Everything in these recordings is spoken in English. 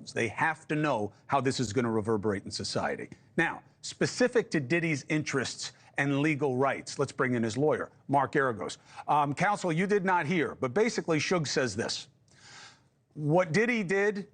knows. They have to know how this is going to reverberate in society. Now, specific to Diddy's interests and legal rights, let's bring in his lawyer, Mark Geragos. Counsel, you did not hear, but basically Suge says this. What Diddy did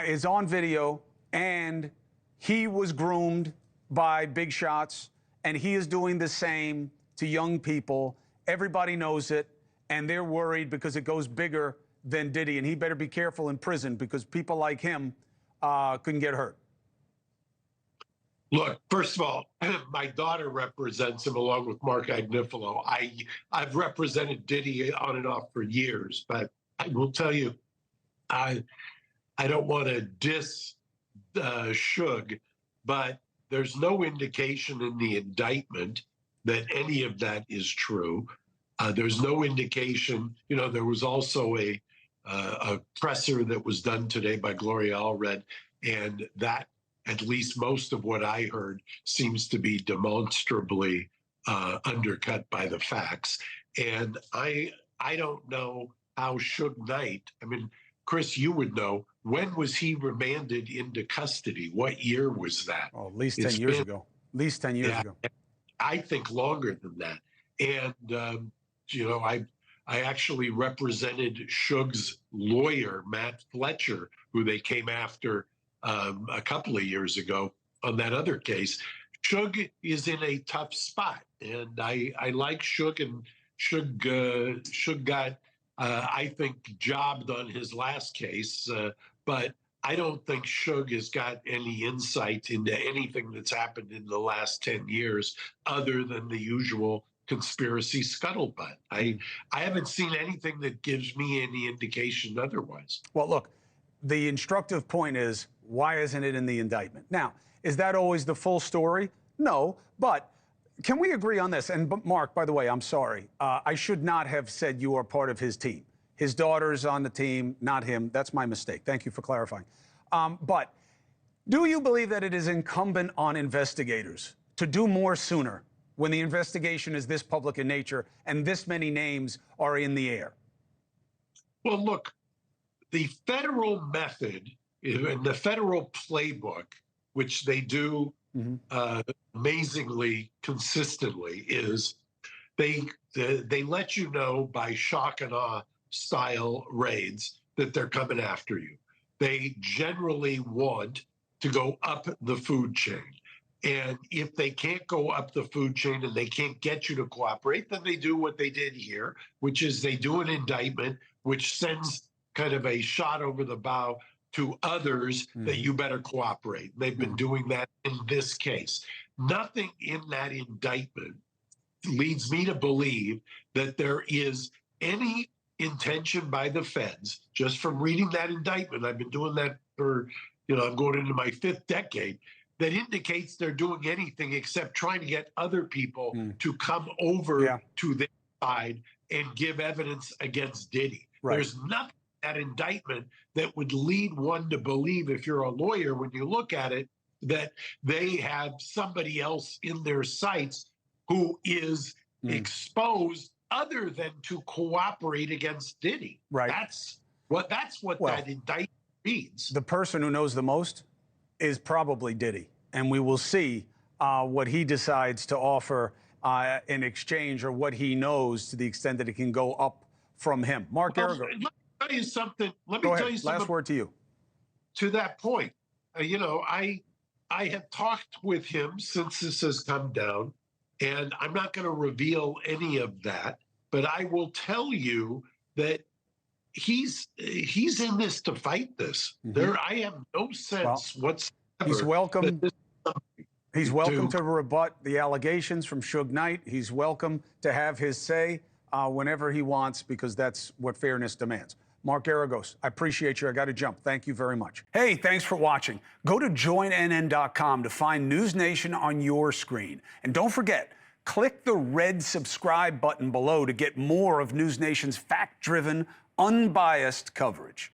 is on video, and he was groomed by big shots, and he is doing the same to young people. Everybody knows it, and they're worried because it goes bigger than Diddy, and he better be careful in prison because people like him can get hurt. Look, first of all, my daughter represents him along with Mark Agnifilo. I've represented Diddy on and off for years, but I will tell you, I don't want to diss Suge, but there's no indication in the indictment that any of that is true. There's no indication. You know, there was also a presser that was done today by Gloria Allred, and that, at least most of what I heard, seems to be demonstrably undercut by the facts. And I don't know how Suge Knight, I mean, Chris, you would know, when was he remanded into custody? What year was that? Oh, at least 10 years ago. At least 10 years ago. I think longer than that. And, you know, I actually represented Suge's lawyer, Matt Fletcher, who they came after a couple of years ago on that other case. Suge is in a tough spot, and I like Suge, and Suge got, I think, jobbed on his last case, but I don't think Suge has got any insight into anything that's happened in the last 10 years other than the usual conspiracy scuttlebutt. I haven't seen anything that gives me any indication otherwise. Well, look, the instructive point is, why isn't it in the indictment? Now, is that always the full story? No, but can we agree on this? And Mark, by the way, I'm sorry. I should not have said you are part of his team. His daughter's on the team, not him. That's my mistake. Thank you for clarifying. But do you believe that it is incumbent on investigators to do more sooner when the investigation is this public in nature and this many names are in the air? Well, look, the federal method and the federal playbook, which they do amazingly consistently, is they let you know by shock and awe style raids that they're coming after you. They generally want to go up the food chain. And if they can't go up the food chain and they can't get you to cooperate, then they do what they did here, which is they do an indictment, which sends kind of a shot over the bow to others that you better cooperate. They've been doing that in this case. Nothing in that indictment leads me to believe that there is any intention by the feds, just from reading that indictment, I've been doing that for, you know, I'm going into my 5th decade, that indicates they're doing anything except trying to get other people to come over to their side and give evidence against Diddy. Right. There's nothing in that indictment that would lead one to believe, if you're a lawyer, when you look at it, that they have somebody else in their sights who is exposed other than to cooperate against Diddy. Right. That's what that indictment means. The person who knows the most is probably Diddy, and we will see what he decides to offer in exchange, or what he knows to the extent that it can go up from him. Mark Geragos. Let me tell you something. Last word to you. To that point, you know, I have talked with him since this has come down, and I'm not going to reveal any of that, but I will tell you that he's in this to fight this. I have no sense whatsoever. He's welcome. He's welcome to rebut the allegations from Suge Knight. He's welcome to have his say whenever he wants, because that's what fairness demands. Mark Geragos, I appreciate you. I got to jump. Thank you very much. Hey, thanks for watching. Go to joinnn.com to find NewsNation on your screen. And don't forget, click the red subscribe button below to get more of NewsNation's fact-driven, unbiased coverage.